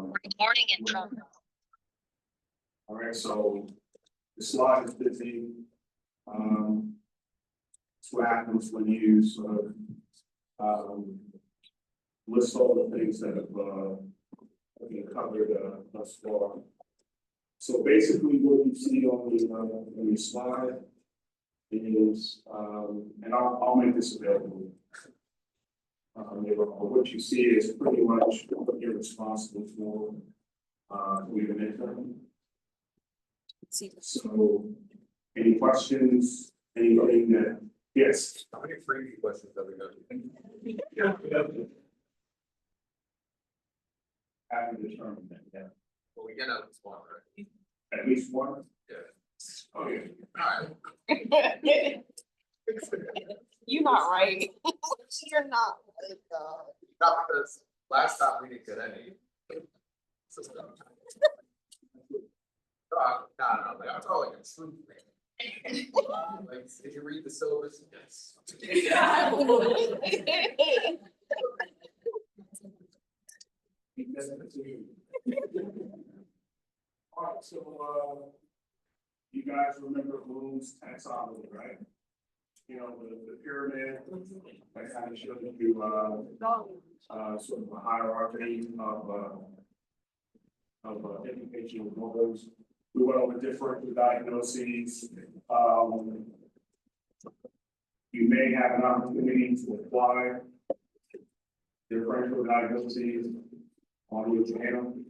Recording in progress. All right, so the slide is busy. That's what happens when you sort of list all the things that have been covered thus far. So basically, what you see on the slide is, and I'll make this available. What you see is pretty much what you're responsible for your midterm. So, any questions? Anything that, yes? How many freebie questions have we got? Haven't determined that yet. Well, we get out this one, right? At least one? Yeah. Oh, yeah. Alright. You're not right. You're not right, though. Not because last time we didn't get any. So, no, like, I'm talking like a true fan. Like, did you read the syllabus? Yes. All right, so, you guys remember Bloom's taxonomy, right? You know, the pyramid, that kind of shows you, sort of a hierarchy of educational goals. We went over different diagnoses. You may have an opportunity to apply differential diagnoses on your exam.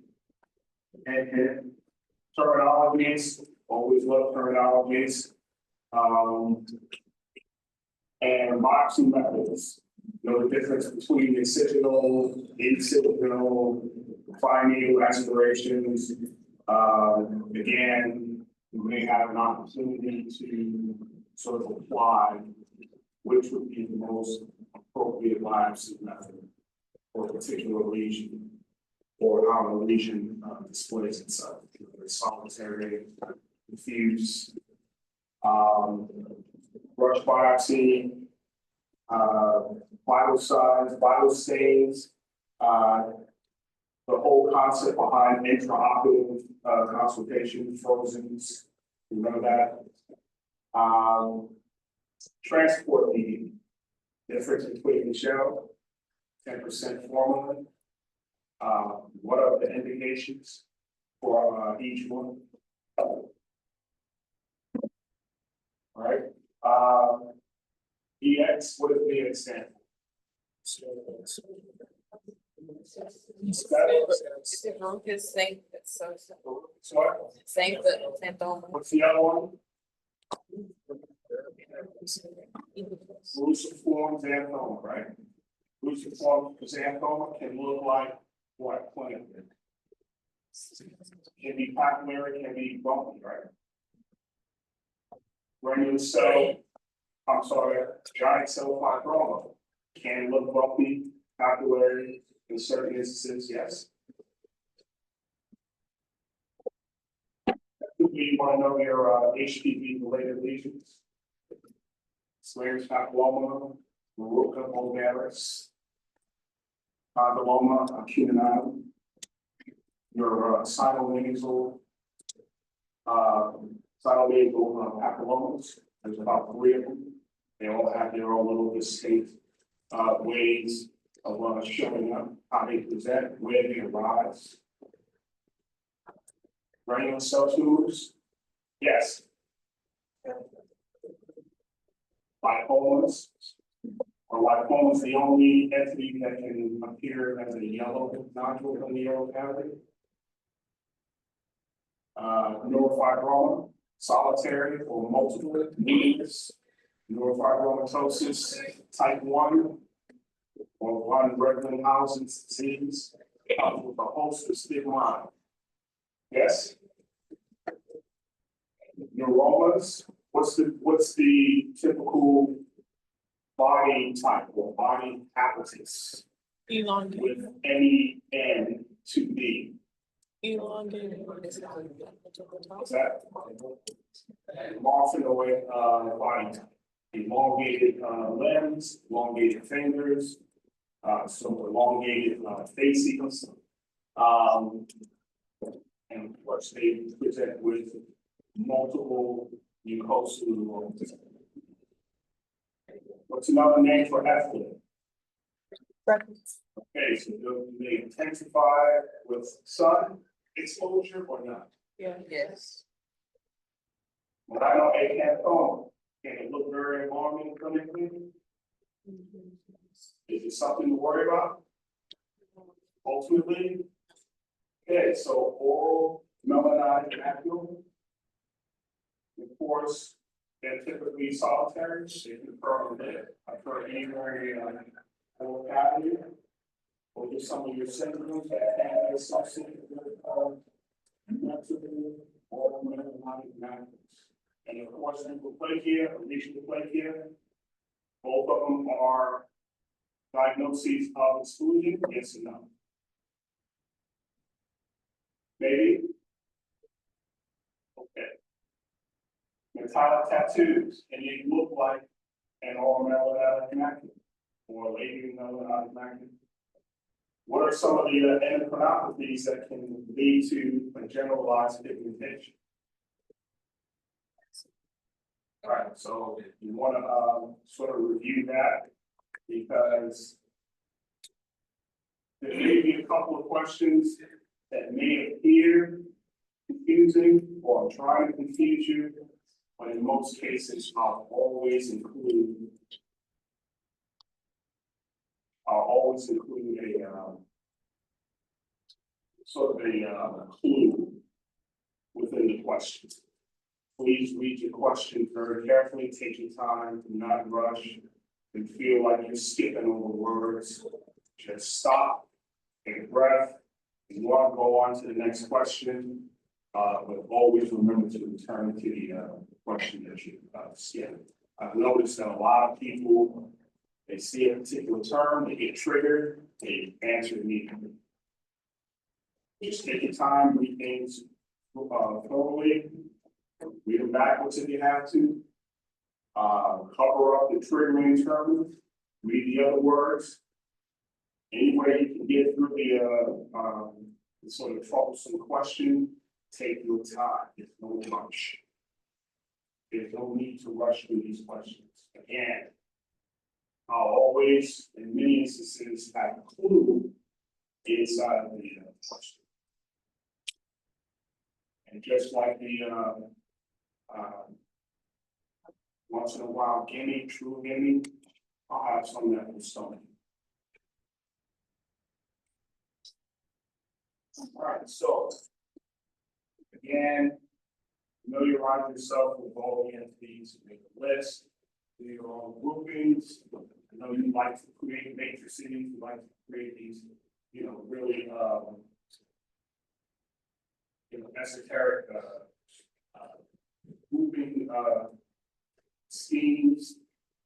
And terminologies, always love terminologies. And biopsy methods, you know, the difference between incisional, fine needle aspirations. Again, you may have an opportunity to sort of apply which would be the most appropriate biopsy method for a particular lesion or how the lesion displays itself. Whether it's solitary, diffuse, brush biopsy, vital signs, vital stains, the whole concept behind intraoperative consultation, frozens, remember that? Transport medium, difference between shell, 10% formalin. What are the indications for each one? All right. EX, what does EX stand for? It's same, it's so simple. Sorry, Same, but same thing. what's the other one? Luciform xanthoma, right? Luciform xanthoma can look like what plant? Can be papillary, can be bumpy, right? Granular cell, I'm sorry, giant cell fibroma can look bumpy, papillary in certain instances, yes. You want to know your HPV related lesions? Slayer's papilloma, Verruca vulgaris, papilloma acuminata, your cytomegalo papillomas. There's about 3 of them. They all have their own little distinct ways of showing up, how they present, where they arise. Granular cell tumors, yes. Lipomas, or lipoma is the only entity that can appear as a yellow nodule in the yellow cavity. Neurofibroma, solitary or multiple lesions. Neurofibromatosis type 1 or von Recklinghausen's disease with a host of stigmata. Yes. Neuromas, what's the typical body type or body habitus Elongated. with any N to B? Elongated. What's that? Morphinoid body type. Elongated limbs, elongated fingers, so elongated faces, And of course, they present with multiple mucosal. What's another name for ethylene? Okay, so do they intensify with sun exposure or not? Yes. Well, I know a canthone, can it look very alarming clinically? Is it something to worry about? Ultimately? Okay, so oral melanotic macule. Of course, they're typically solitary, they can occur anywhere in the oral cavity. Or just some of your symptoms that can be associated with multiple oral melanotic macules. And of course, leukoplakia, or leishmaniaplakia, both of them are diagnoses of exclusion, yes and no. Maybe? Okay. Metallic tattoos, and they look like an oral melanotic macule or a labial melanotic macule. What are some of the endocrinopathies that can lead to a generalized pigmentation? All right, so you want to sort of review that because there may be a couple of questions that may appear confusing or I'm trying to confuse you, but in most cases, I'll always include a sort of a clue within the question. Please read your question very carefully, take your time, do not rush, and feel like you're skipping over words. Just stop, take a breath, and you want to go on to the next question. But always remember to return to the question that you skipped. I've noticed that a lot of people, they see a particular term, they get triggered, they answer immediately. Just take your time, read things thoroughly, read them backwards if you have to. Cover up the triggering term, read the other words. Any way you can get through the sort of troublesome question, take your time. There's no rush. There's no need to rush through these questions. Again, I'll always, in many instances, have a clue inside of the question. And just like the once in a while gimme, true gimme, I'll have some that will stomach. All right, so again, familiarize yourself with all the entities, make a list, do your own groupings. I know you like to create matrices, you like to create these, really esoteric grouping schemes.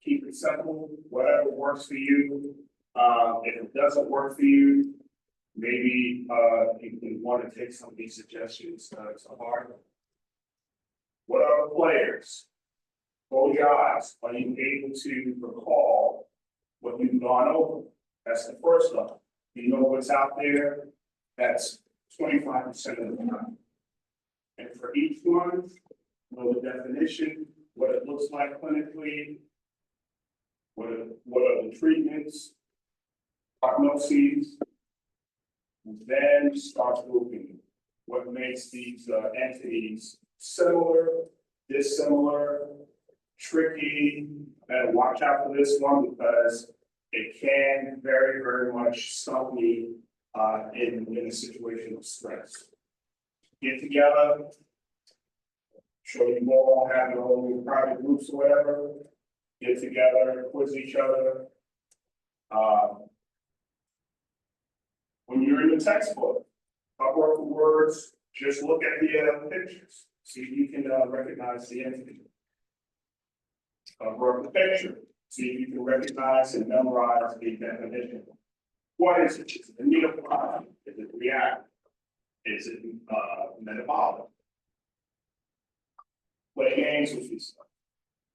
Keep it simple, whatever works for you. If it doesn't work for you, maybe you can want to take some of these suggestions to heart. What are the players? Close your eyes. Are you able to recall what you've gone over? That's the first level. You know what's out there. That's 25% of the time. And for each one, know the definition, what it looks like clinically, what are the treatments, prognoses, then start grouping. What makes these entities similar, dissimilar, tricky, and watch out for this one because it can very, very much stump me in a situation of stress. Get together, sure you all have your own private groups or whatever, get together, quiz each other. When you're in the textbook, cover up the words, just look at the pictures, see if you can recognize the entity. Cover up the picture, see if you can recognize and memorize the definition. What is it? Is it a needle product? Is it reactive? Is it metabolic? Play games with yourself.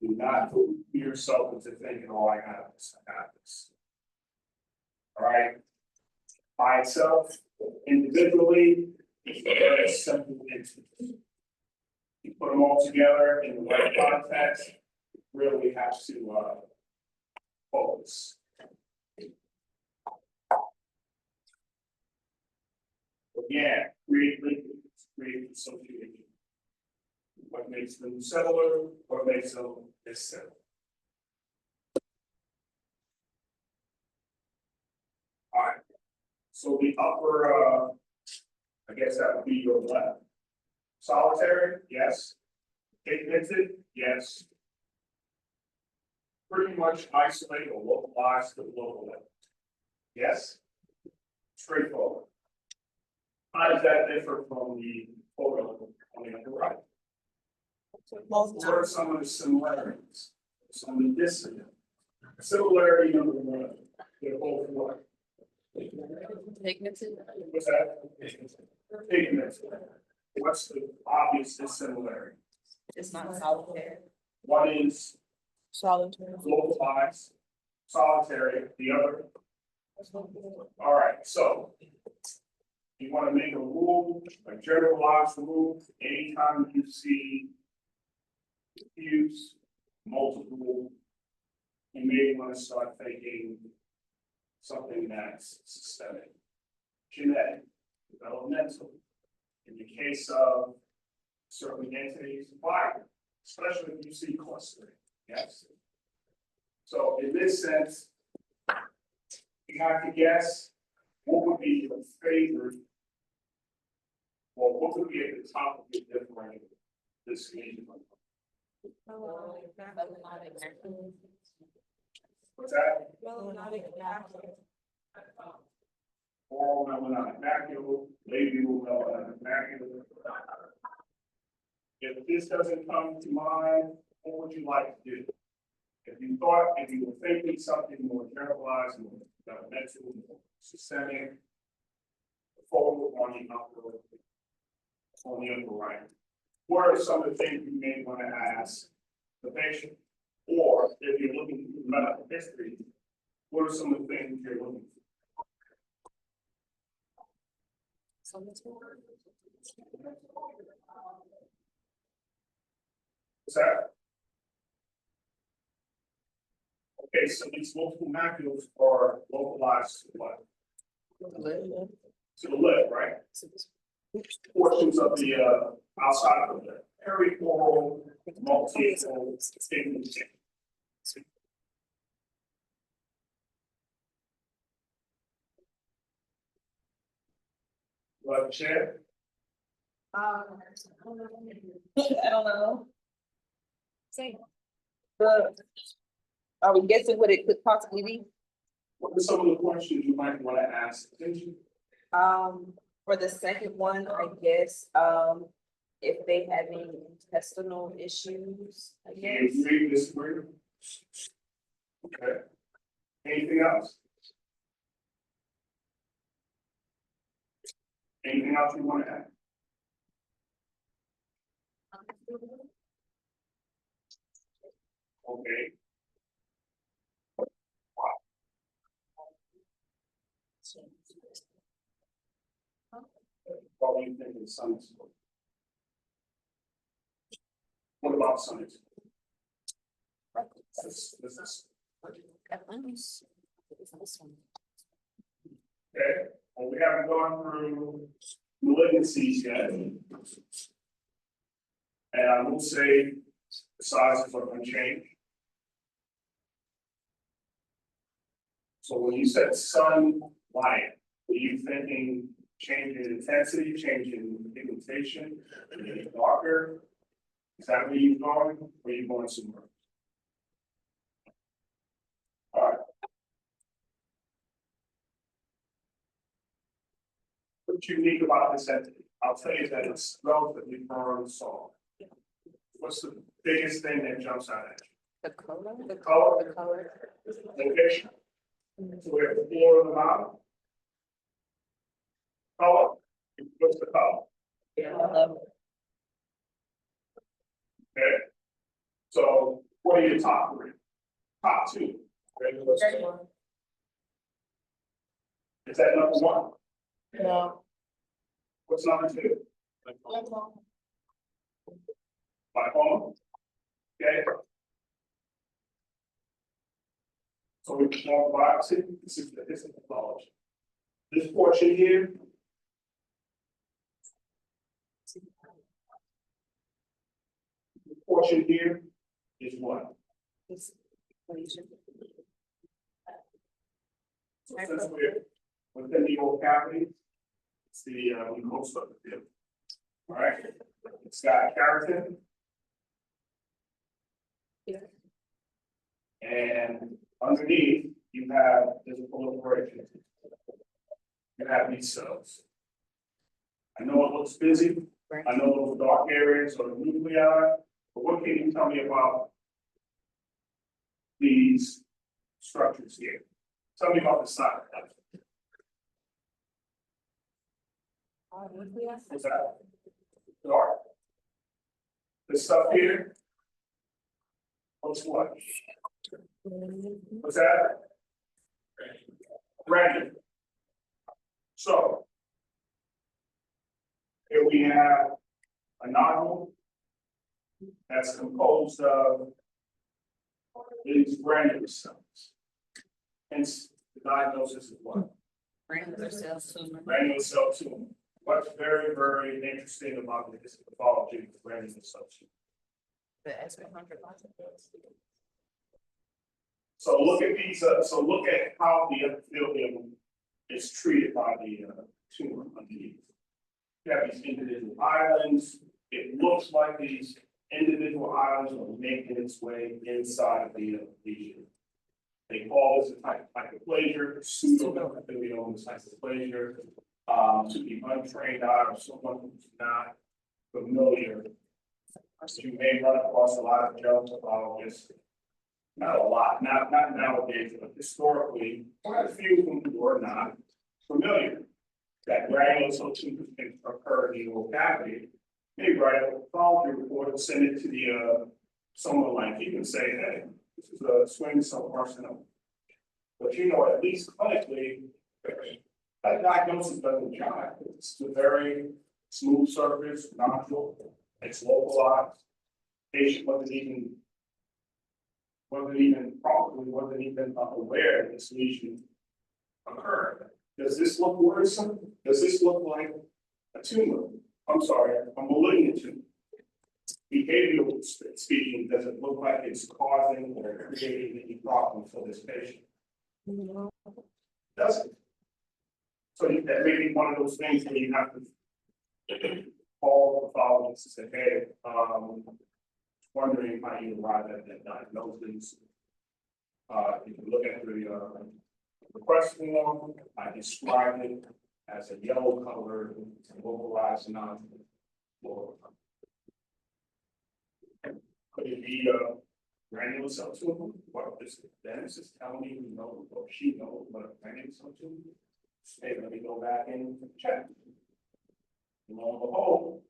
Do not put yourself into thinking, oh, I got this, I got this. All right. By itself, Individually, it's very simple entities. You put them all together in the right context, really have to focus. Again, create linkages, create association. What makes them similar, what makes them dissimilar. Alright, so the upper, I guess that would be your left. Solitary, yes. Pigmented, yes. Pretty much isolate or localize to the local level. Yes? Straightforward. How does that differ from the photo on the upper right? What are some of the similarities? Some of the dissonance. Similarity number one, they're both what? Pigmented. What's that? Pigmented. What's the obvious dissimilarity? It's not solitary. One is Solitary. localized, solitary, the other. All right, so you want to make a rule, a generalized rule, anytime you see diffuse, multiple, you may want to start thinking something that's systemic, genetic, developmental. In the case of certain entities, viral, especially if you see clustering, yes? So in this sense, you have to guess what would be your favorite, or what would be at the top of your differential this game. What's that? Oral melanotic macule, labial melanotic macule. If this doesn't come to mind, what would you like to do? If you were thinking something more generalized, more developmental, more systemic, forward on the upper right. What are some of the things you may want to ask the patient? Or if you're looking for medical history, what are some of the things you're looking for? What's that? Okay, so these multiple macules are localized to what? To the lip, right? Portions of the outside of the lip. Perioral, multiple, pigmented. What, Chad? I don't know. Same. Are we guessing what it could possibly be? What are some of the questions you might want to ask? For the second one, I guess, if they have any intestinal issues, I Do guess. you agree, disagree? Okay. Anything else? Anything else you want to add? Okay. What do you think of Sunday school? What about Sunday school? This is, okay, well, we haven't gone through malignancies yet. And I will say the sizes are unchanged. So when you said sunlight, are you thinking change in intensity, change in pigmentation, getting darker? Is that where you're going, or are you going somewhere? All right. What's unique about this entity? I'll tell you that it's relatively firm soft. What's the biggest thing that jumps out at you? The color? The color? The color. Location. So we have the floor and the bottom. Color. What's the color? Yeah, I love it. Okay. So what are your top three? Top two. Okay, let's- Is that number one? No. What's number two? Lymphoma? Okay. So we perform biopsy, this is the histopathology. This portion here. This portion here is what? So since we're within the old cavity, it's the mucosa of the field. All right, it's got keratin. Yeah. And underneath, you have this proliferation. You have these cells. I know it looks busy. I know those dark areas are the nuclei, but what can you tell me about these structures here? Tell me about the side. What's that? Dark. This stuff here. What's what? What's that? Granite. So. Here we have a nodule. That's composed of these granular cells. Hence, the diagnosis is what? Granular cell tumor. Granular cell tumor. What's very, very interesting about the histopathology of granular cell tumor? The S100. So look at these, so look at how the epithelium is treated by the tumor underneath. You have these individual islands. It looks like these individual islands are making its way inside of the lesion. They call this a type of hyperplasia, pseudo-epithelioma hyperplasia. To the untrained eye or someone who's not familiar, you may run across a lot of general pathologists. Not a lot, not nowadays, but historically, quite a few who were not familiar that granular cell tumors can occur in the oral cavity. They write a pathology report and send it to the someone like you and say, hey, this is a swing cell carcinoma. But you know, at least clinically, that diagnosis doesn't jive. It's a very smooth surface, nodule, it's localized. Patient wasn't even probably wasn't even aware that this lesion occurred. Does this look worrisome? Does this look like a tumor? I'm sorry, a malignant tumor. Behavioral speaking, does it look like it's causing or creating any problem for this patient? Doesn't. So that may be one of those things where you have to call the pathologist and say, hey, wondering how you arrive at that diagnosis. You can look at the request form. I described it as a yellow color, localized nodule. Could it be granular cell tumor? What this dentist is telling me, you know, or she knows what a granular cell tumor is. Hey, let me go back and check. And lo and behold,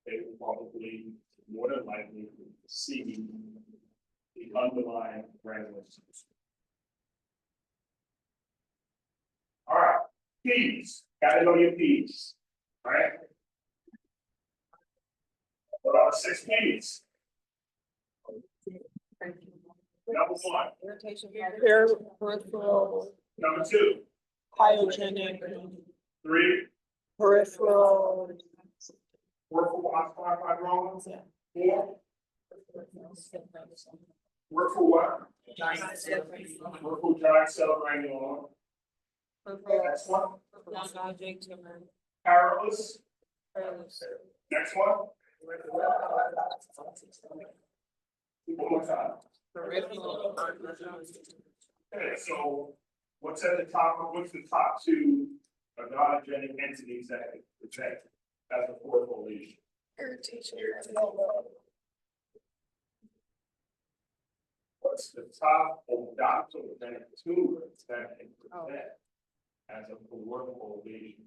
they will probably more than likely see the underlying granular cells. All right, P's. Gotta know your P's, right? What are the 6 P's? Number 1. Peripheral, Number 2. pyogenic, 3. peripheral. Peripheral osteoid fibroma. Yeah. 4. Peripheral what? Giant cell. Peripheral giant cell granuloma. Next one. Perilous. Next one. One more time. Okay, so what's at the top? What's the top 2 agonogenic entities that protect as a peripheral lesion? Irritation. What's the top odontogenic tumor that can protect as a peripheral lesion?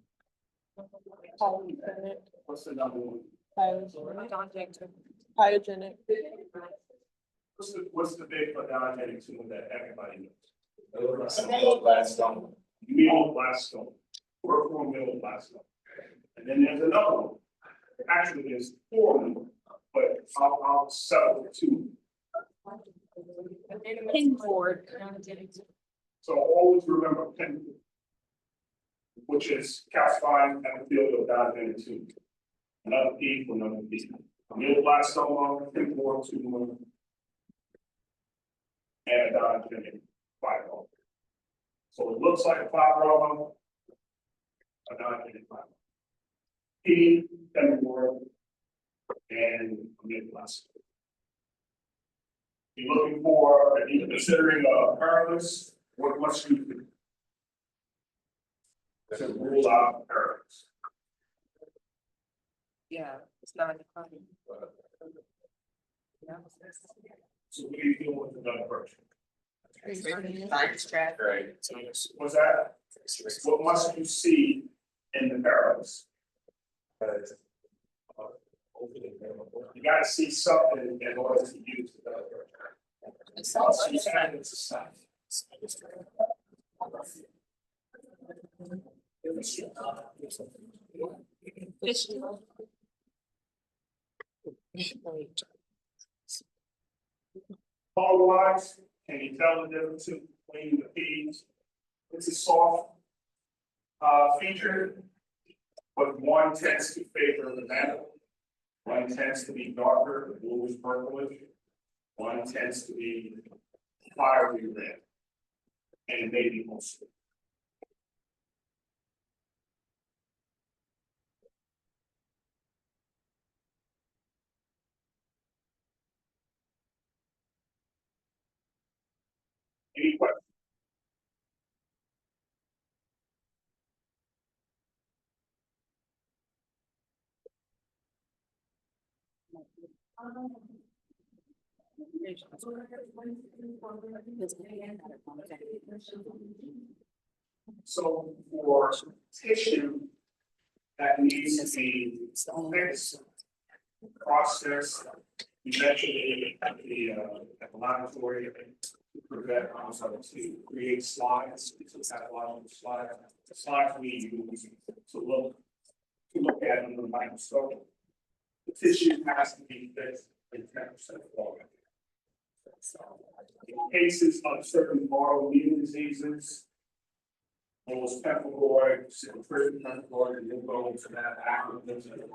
Pyogenic. What's the number 1? Pyogenic. What's the big odontogenic tumor that everybody knows? Gladstone. Glioblastoma, peripheral glioblastoma. And then there's another one. Actually, there's four of them, but I'll settle for two. Pinboard. So always remember pin, which is calcified epithelial diabetic tumor. Another P for another P. Glioblastoma, pinboard tumor, and diabetic fibroma. So it looks like a fibroma, a diabetic fibroma. P, pinboard, and glioblastoma. You're looking for, if you're considering a paralysis, what must you do to rule out paralysis? Yeah, it's not defined. So what do you deal with the gun first? Science track. Right. What's that? What must you see in the paralysis? You gotta see something in order to use the gun first. Color wise, can you tell the difference between the P's? It's a soft feature, but one tends to favor the metal. One tends to be darker, the bluish purplish. One tends to be fiery red. And maybe mostly. Any questions? So for tissue that needs to be fixed, processed, eventually at the laboratory to prevent, to create slides, pathological slides. The slides we use to look at under the microscope. The tissue has to be fixed in 10% quality. In cases of certain autoimmune diseases, those pemphigoid, symphytic pemphigoid, and then go into that active disease.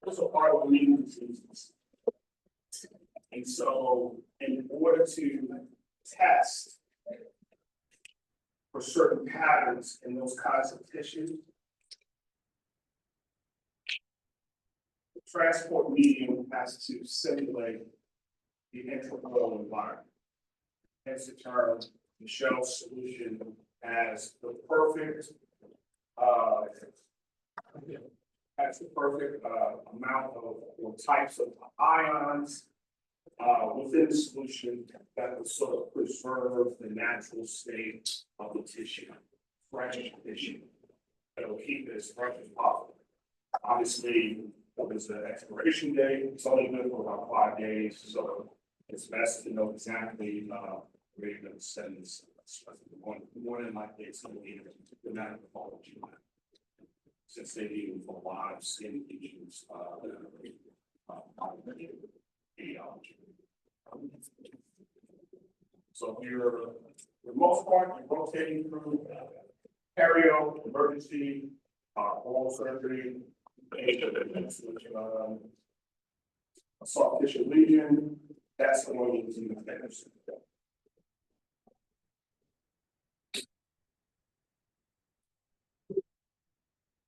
Those are autoimmune diseases. And so, in order to test for certain patterns in those kinds of tissues, the transport medium has to simulate the intraoral environment. Hence the term Michelle's solution as the perfect amount of or types of ions within the solution that will sort of preserve the natural state of the tissue, fresh tissue, that will keep it as fresh as possible. Obviously, there's an expiration date, it's only good for about 5 days, so it's best to know exactly where you're going to send this. More than likely, it's going to be the pathology lab, since they deal with a lot of skin issues, etiology. So you're, for the most part, you're rotating through perio, emergency, oral surgery, a soft tissue lesion. That's the one you're using the fingers.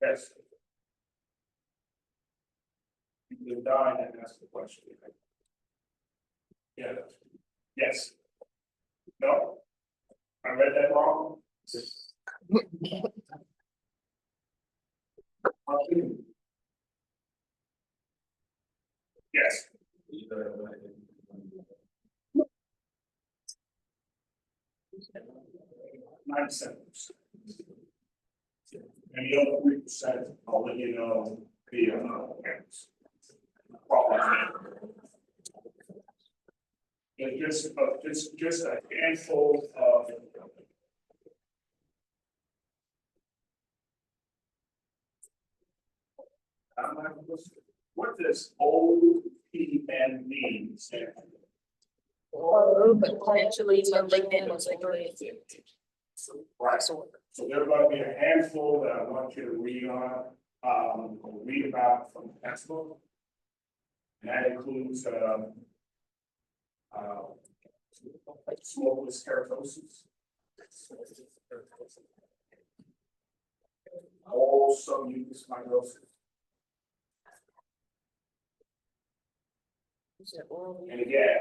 Yes. You can die and ask the question. Yeah. Yes. No. I read that wrong. Yes. 97%. And the other 3%, I'll let you know via parents. It's just a handful of What does OPMD stand for? Potentially malignant malignant. Right, so there are going to be a handful that I want you to read read about from the textbook. And that includes, smokeless keratosis. All submucous fibrosis. And again,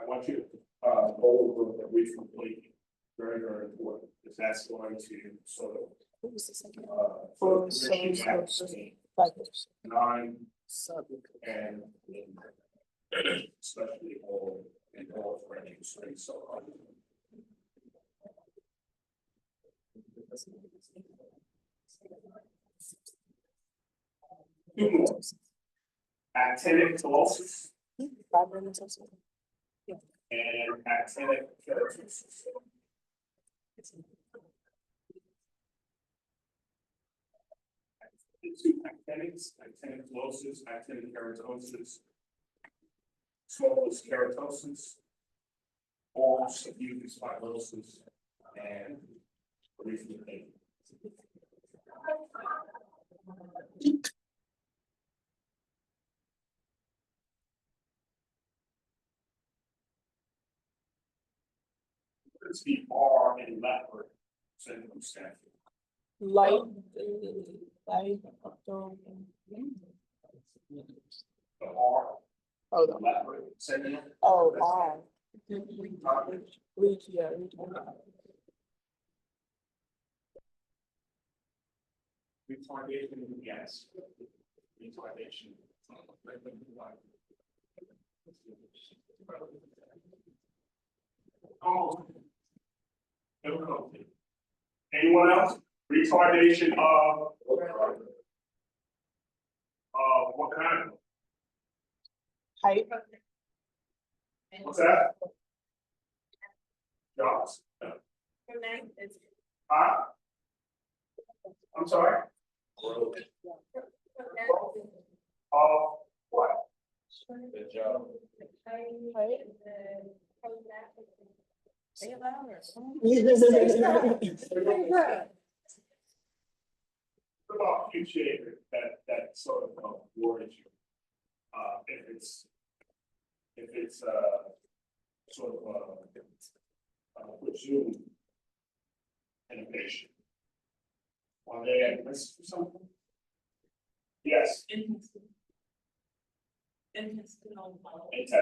I want you to, go over the brief complete, very, very important, because that's going to sort of, bridge the gap between nine and especially all and all training, so. Two more. Actinic telosis and actinic keratosis. The two actinics, actinic telosis, actinic keratosis, smokeless keratosis, or submucous fibrosis, and recently. It's the R in leopard circumstance. Light. The R, Oh, the leopard segment. oh, wow. Read, yeah, read. Retardation, yes. Retardation. Oh. Difficulty. Anyone else? Retardation of what kind? Height. What's that? Jaws. Huh? I'm sorry? What? Good job. Height. Say it louder. What about future that sort of worries you? If it's sort of presumed innovation. Are they at risk for something? Yes, intestinal polyps,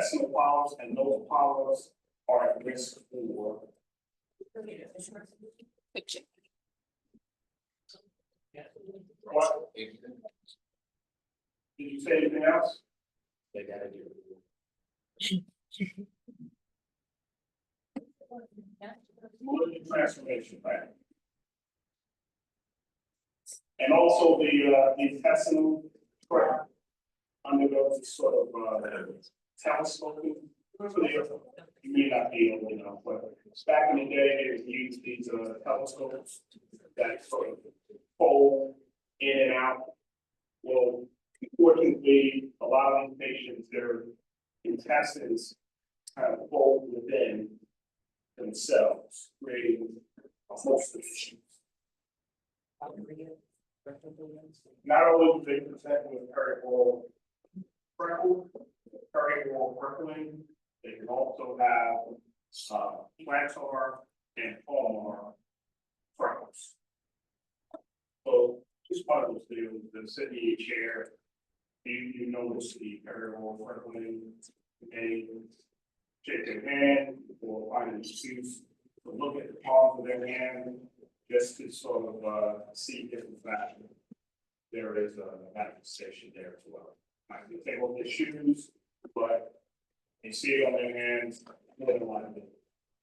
and those polyps are at risk for. What? Did you say anything else? They gotta do. Malignant transformation, right? And also the intestinal tract undergoes a sort of telescoping. So you may not be able to know, but back in the day, they used these telescopes that sort of fold in and out. Well, unfortunately, a lot of these patients, their intestines kind of fold within themselves, creating a host of issues. Not only do they present with perioral freckle, perioral freckling, they can also have plantar and palmar freckles. So just part of those deals, the sitting in a chair, you notice the perioral freckling, they shake their hand or find an excuse to look at the palm of their hand just to sort of see if in fact there is a manifestation there as well. I can take off their shoes, but they see it on their hands, more than likely,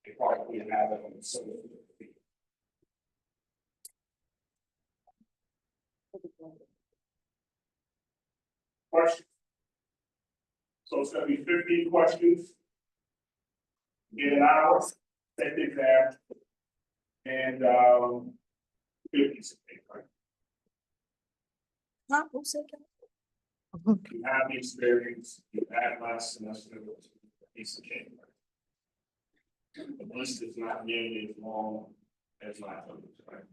they probably have it on some of their feet. Questions? So it's gonna be 15 questions. In an hour, take the exam. And 50 piece of paper. Huh, who said that? You have the experience, you had last semester, piece of cake. The list is not nearly as long as last one, right?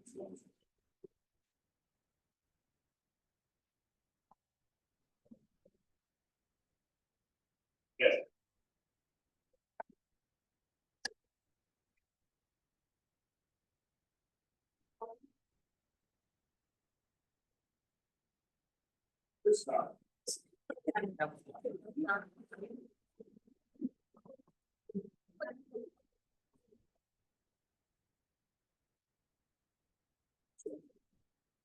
Yes. Good stuff.